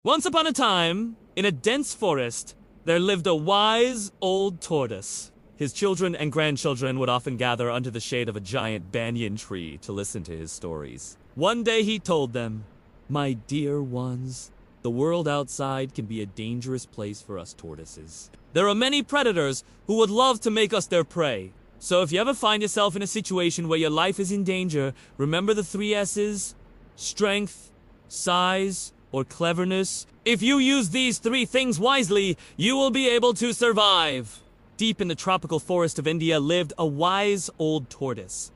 Once upon a time, in a dense forest, there lived a wise old tortoise. His children and grandchildren would often gather under the shade of a giant banyan tree to listen to his stories. One day he told them, "My dear ones, the world outside can be a dangerous place for us tortoises. There are many predators who would love to make us their prey. So if you ever find yourself in a situation where your life is in danger, remember the 3 S's: strength, size, or cleverness. If you use these 3 things wisely, you will be able to survive." Deep in the tropical forest of India lived a wise old tortoise.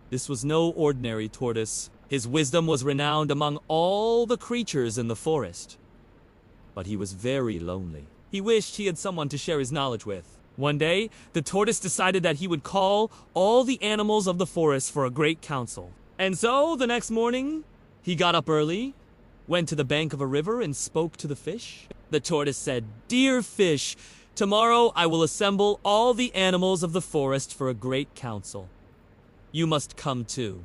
This was no ordinary tortoise. His wisdom was renowned among all the creatures in the forest. But he was very lonely. He wished he had someone to share his knowledge with. One day, the tortoise decided that he would call all the animals of the forest for a great council. And so, the next morning, he got up early, went to the bank of a river, and spoke to the fish. The tortoise said, "Dear fish, tomorrow I will assemble all the animals of the forest for a great council. You must come too."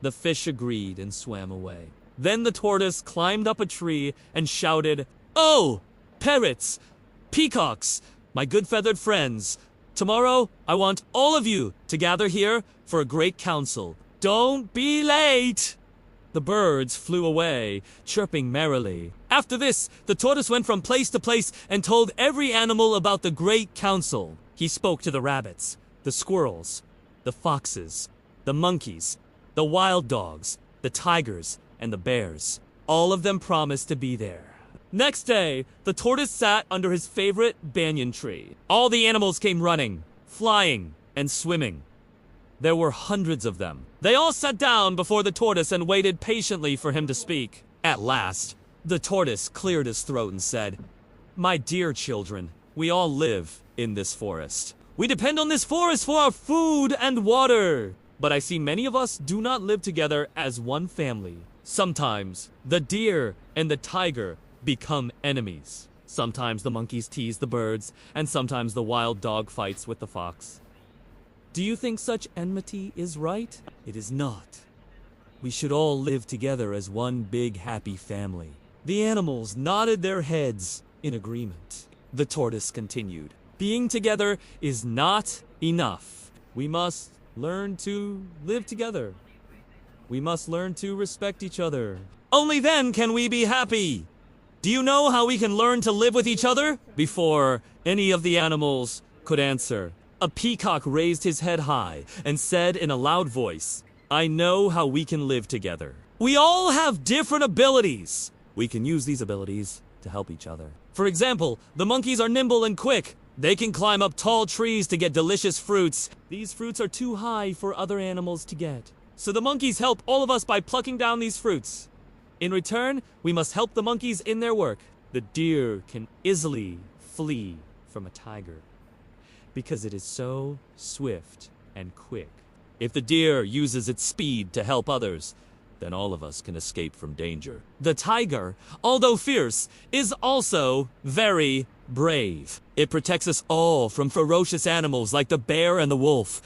The fish agreed and swam away. Then the tortoise climbed up a tree and shouted, "Oh, parrots, peacocks, my good feathered friends, tomorrow I want all of you to gather here for a great council. Don't be late." The birds flew away, chirping merrily. After this, the tortoise went from place to place and told every animal about the great council. He spoke to the rabbits, the squirrels, the foxes, the monkeys, the wild dogs, the tigers, and the bears. All of them promised to be there. Next day, the tortoise sat under his favorite banyan tree. All the animals came running, flying, and swimming. There were hundreds of them. They all sat down before the tortoise and waited patiently for him to speak. At last, the tortoise cleared his throat and said, "My dear children, we all live in this forest. We depend on this forest for our food and water. But I see many of us do not live together as one family. Sometimes the deer and the tiger become enemies. Sometimes the monkeys tease the birds, and sometimes the wild dog fights with the fox. Do you think such enmity is right? It is not. We should all live together as one big happy family." The animals nodded their heads in agreement. The tortoise continued, "Being together is not enough. We must learn to live together. We must learn to respect each other. Only then can we be happy. Do you know how we can learn to live with each other?" Before any of the animals could answer, a peacock raised his head high and said in a loud voice, "I know how we can live together. We all have different abilities. We can use these abilities to help each other. For example, the monkeys are nimble and quick. They can climb up tall trees to get delicious fruits. These fruits are too high for other animals to get. So the monkeys help all of us by plucking down these fruits. In return, we must help the monkeys in their work. The deer can easily flee from a tiger because it is so swift and quick. If the deer uses its speed to help others, then all of us can escape from danger. The tiger, although fierce, is also very brave. It protects us all from ferocious animals like the bear and the wolf.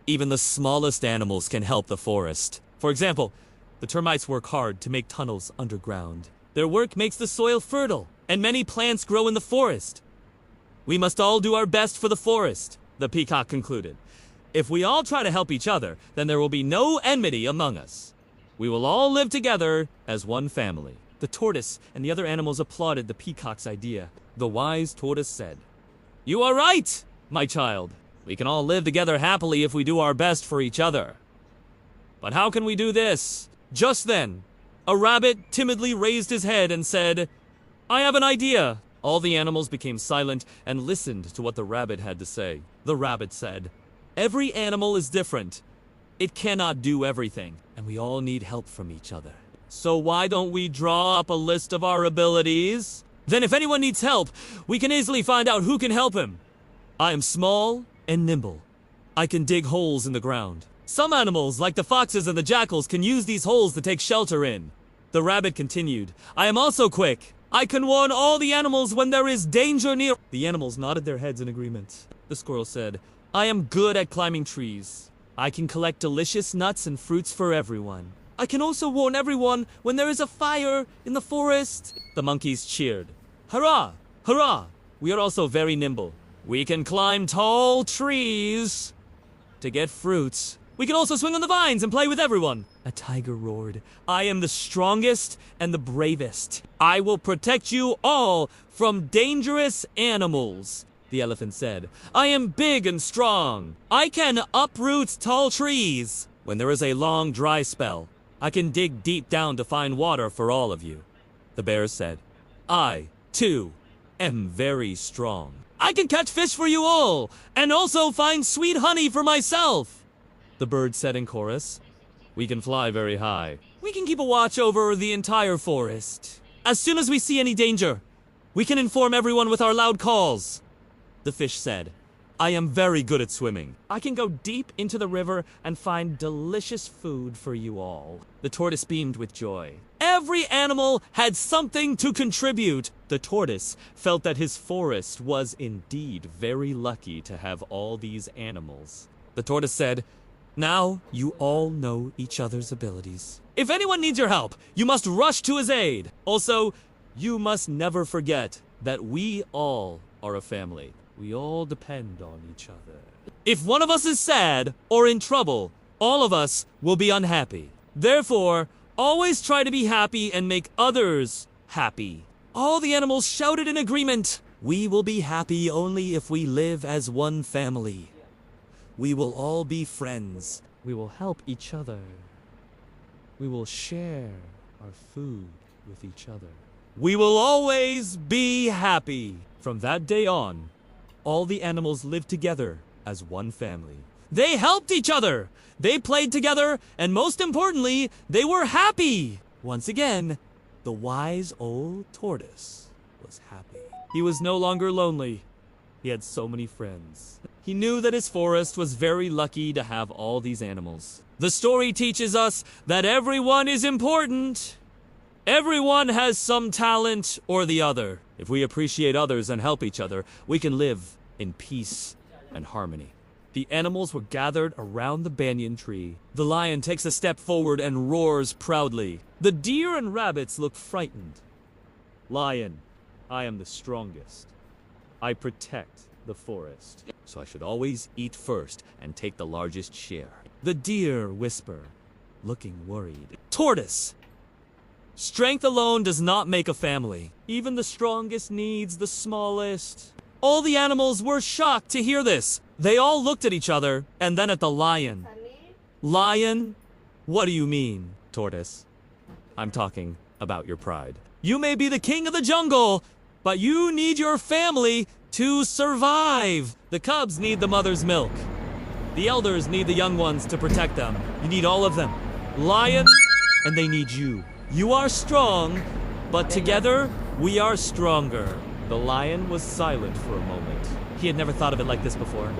Even the smallest animals can help the forest. For example, the termites work hard to make tunnels underground. Their work makes the soil fertile, and many plants grow in the forest. We must all do our best for the forest," the peacock concluded. "If we all try to help each other, then there will be no enmity among us. We will all live together as one family." The tortoise and the other animals applauded the peacock's idea. The wise tortoise said, "You are right, my child. We can all live together happily if we do our best for each other. But how can we do this?" Just then, a rabbit timidly raised his head and said, "I have an idea." All the animals became silent and listened to what the rabbit had to say. The rabbit said, "Every animal is different. It cannot do everything, and we all need help from each other. So why don't we draw up a list of our abilities? Then if anyone needs help, we can easily find out who can help him. I am small and nimble. I can dig holes in the ground. Some animals, like the foxes and the jackals, can use these holes to take shelter in." The rabbit continued, "I am also quick. I can warn all the animals when there is danger near." The animals nodded their heads in agreement. The squirrel said, "I am good at climbing trees. I can collect delicious nuts and fruits for everyone. I can also warn everyone when there is a fire in the forest. The monkeys cheered. Hurrah! Hurrah! We are also very nimble. We can climb tall trees to get fruits. We can also swing on the vines and play with everyone. A tiger roared. I am the strongest and the bravest. I will protect you all from dangerous animals. The elephant said, I am big and strong. I can uproot tall trees. When there is a long dry spell, I can dig deep down to find water for all of you. The bear said, I, too, am very strong. I can catch fish for you all, and also find sweet honey for myself. The birds said in chorus, we can fly very high. We can keep a watch over the entire forest. As soon as we see any danger, we can inform everyone with our loud calls. The fish said, I am very good at swimming. I can go deep into the river and find delicious food for you all. The tortoise beamed with joy. Every animal had something to contribute. The tortoise felt that his forest was indeed very lucky to have all these animals. The tortoise said, now you all know each other's abilities. If anyone needs your help, you must rush to his aid. Also, you must never forget that we all are a family. We all depend on each other. If one of us is sad or in trouble, all of us will be unhappy. Therefore, always try to be happy and make others happy. All the animals shouted in agreement. We will be happy only if we live as one family. We will all be friends. We will help each other. We will share our food with each other. We will always be happy. From that day on, all the animals lived together as one family. They helped each other. They played together, and most importantly, they were happy. Once again, the wise old tortoise was happy. He was no longer lonely. He had so many friends. He knew that his forest was very lucky to have all these animals. The story teaches us that everyone is important. Everyone has some talent or the other. If we appreciate others and help each other, we can live in peace and harmony. The animals were gathered around the banyan tree. The lion takes a step forward and roars proudly. The deer and rabbits look frightened. Lion, I am the strongest. I protect the forest, so I should always eat first and take the largest share. The deer whisper, looking worried. Tortoise, strength alone does not make a family. Even the strongest needs the smallest. All the animals were shocked to hear this. They all looked at each other and then at the lion. Lion, what do you mean, Tortoise? I'm talking about your pride. You may be the king of the jungle, but you need your family to survive. The cubs need the mother's milk. The elders need the young ones to protect them. You need all of them. Lion, and they need you. You are strong, but together we are stronger. The lion was silent for a moment. He had never thought of it like this before.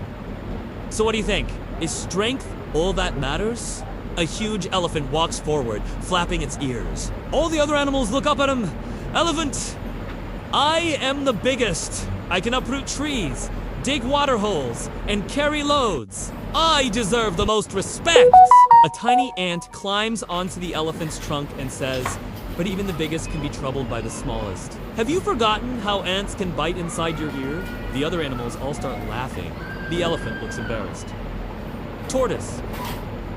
So what do you think? Is strength all that matters? A huge elephant walks forward, flapping its ears. All the other animals look up at him. Elephant, I am the biggest. I can uproot trees, dig water holes, and carry loads. I deserve the most respect. A tiny ant climbs onto the elephant's trunk and says, but even the biggest can be troubled by the smallest. Have you forgotten how ants can bite inside your ear? The other animals all start laughing. The elephant looks embarrassed. Tortoise,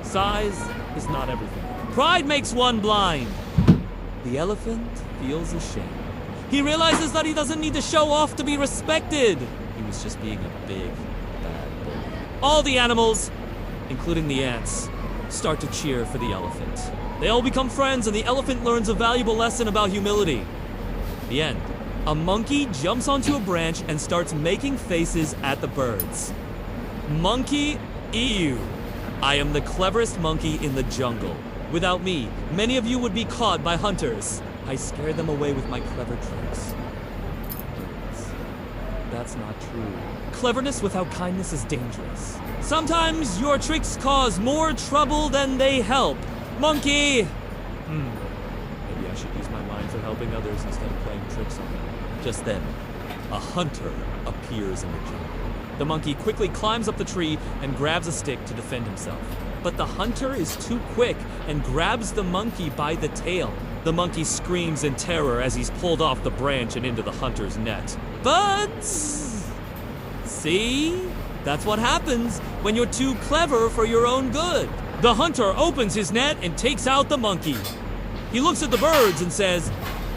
size is not everything. Pride makes one blind. The elephant feels ashamed. He realizes that he doesn't need to show off to be respected. He was just being a big, bad bully. All the animals, including the ants, start to cheer for the elephant. They all become friends, and the elephant learns a valuable lesson about humility. The end. A monkey jumps onto a branch and starts making faces at the birds. Monkey, ew. I am the cleverest monkey in the jungle. Without me, many of you would be caught by hunters. I scare them away with my clever tricks. Birds. That's not true. Cleverness without kindness is dangerous. Sometimes your tricks cause more trouble than they help. Monkey! Maybe I should use my mind for helping others instead of playing tricks on them. Just then, a hunter appears in the jungle. The monkey quickly climbs up the tree and grabs a stick to defend himself. but the hunter is too quick and grabs the monkey by the tail. The monkey screams in terror as he's pulled off the branch and into the hunter's net. But see? That's what happens when you're too clever for your own good. The hunter opens his net and takes out the monkey. He looks at the birds and says,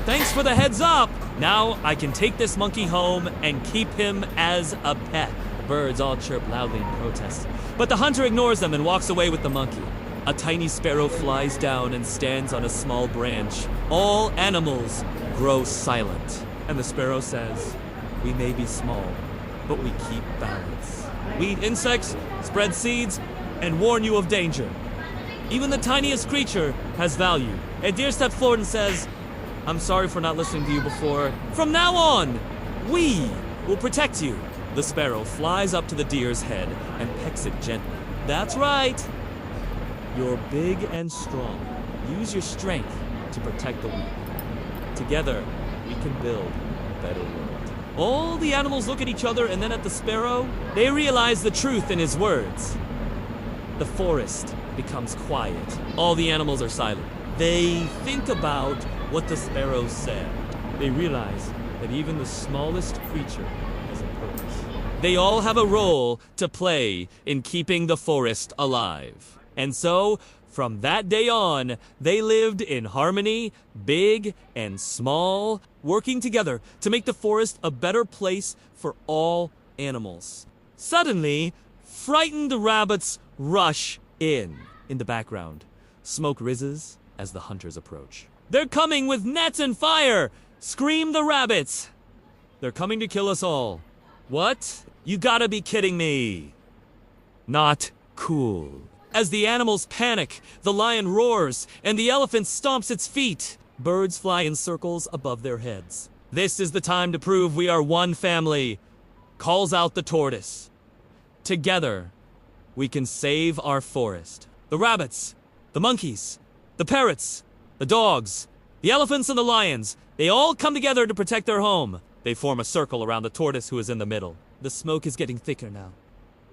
"Thanks for the heads up. Now I can take this monkey home and keep him as a pet." The birds all chirp loudly in protest, but the hunter ignores them and walks away with the monkey. A tiny sparrow flies down and stands on a small branch. All animals grow silent, and the sparrow says, "We may be small, but we keep balance. We eat insects, spread seeds, and warn you of danger. Even the tiniest creature has value." A deer steps forward and says, "I'm sorry for not listening to you before. From now on, we will protect you." The sparrow flies up to the deer's head and pecks it gently. "That's right. You're big and strong. Use your strength to protect the weak. Together, we can build a better world." All the animals look at each other and then at the sparrow. They realize the truth in his words. The forest becomes quiet. All the animals are silent. They think about what the sparrow said. They realize that even the smallest creature has a purpose. They all have a role to play in keeping the forest alive. And so, from that day on, they lived in harmony, big and small, working together to make the forest a better place for all animals. Suddenly, frightened rabbits rush in. In the background, smoke rises as the hunters approach. "They're coming with nets and fire!" scream the rabbits. "They're coming to kill us all." "What? You gotta be kidding me." Not cool. As the animals panic, the lion roars, and the elephant stomps its feet. Birds fly in circles above their heads. "This is the time to prove we are one family," calls out the tortoise. "Together, we can save our forest." The rabbits, the monkeys, the parrots, the dogs, the elephants and the lions, they all come together to protect their home. They form a circle around the tortoise who is in the middle. The smoke is getting thicker now.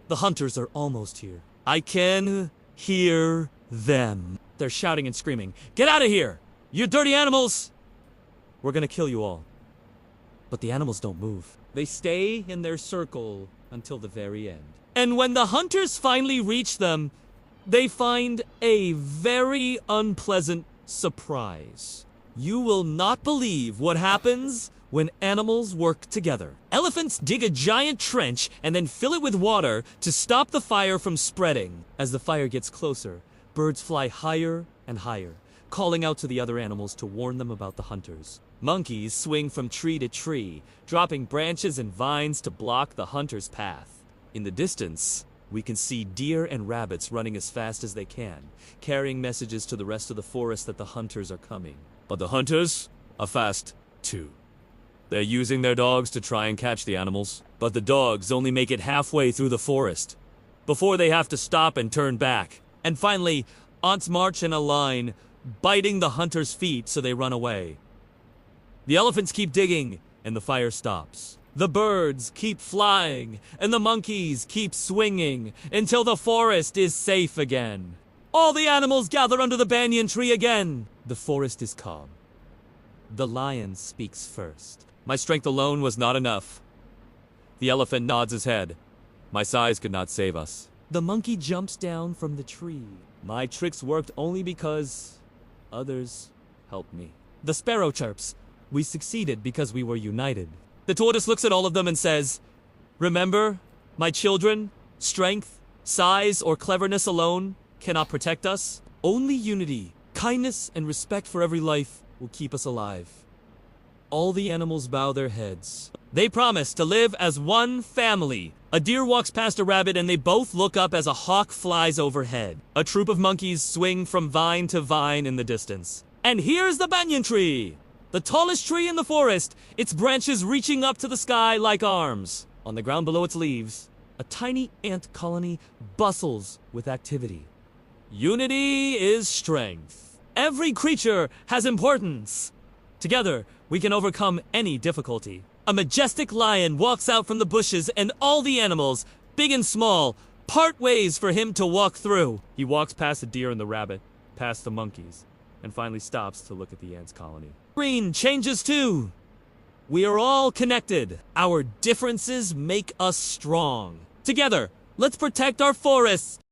The hunters are almost here. I can hear them. They're shouting and screaming, "Get out of here! You dirty animals! We're gonna kill you all." But the animals don't move. They stay in their circle until the very end. And when the hunters finally reach them, they find a very unpleasant surprise. You will not believe what happens when animals work together. Elephants dig a giant trench and then fill it with water to stop the fire from spreading. As the fire gets closer, birds fly higher and higher, calling out to the other animals to warn them about the hunters. Monkeys swing from tree to tree, dropping branches and vines to block the hunter's path. In the distance, we can see deer and rabbits running as fast as they can, carrying messages to the rest of the forest that the hunters are coming. But the hunters are fast, too. They're using their dogs to try and catch the animals, but the dogs only make it halfway through the forest before they have to stop and turn back. And finally, aunts march in a line, biting the hunters' feet so they run away. The elephants keep digging, and the fire stops. The birds keep flying, and the monkeys keep swinging until the forest is safe again. All the animals gather under the banyan tree again. The forest is calm. The lion speaks first. "My strength alone was not enough." The elephant nods his head. "My size could not save us." The monkey jumps down from the tree. "My tricks worked only because others helped me." The sparrow chirps. "We succeeded because we were united." The tortoise looks at all of them and says, "Remember, my children, strength, size, or cleverness alone cannot protect us. Only unity, kindness, and respect for every life will keep us alive." All the animals bow their heads. They promise to live as one family. A deer walks past a rabbit and they both look up as a hawk flies overhead. A troop of monkeys swing from vine to vine in the distance. And here's the banyan tree, the tallest tree in the forest, its branches reaching up to the sky like arms. On the ground below its leaves, a tiny ant colony bustles with activity. Unity is strength. Every creature has importance. Together, we can overcome any difficulty. A majestic lion walks out from the bushes and all the animals, big and small, part ways for him to walk through. He walks past the deer and the rabbit, past the monkeys, and finally stops to look at the ants' colony. Green changes too. We are all connected. Our differences make us strong. Together, let's protect our forests.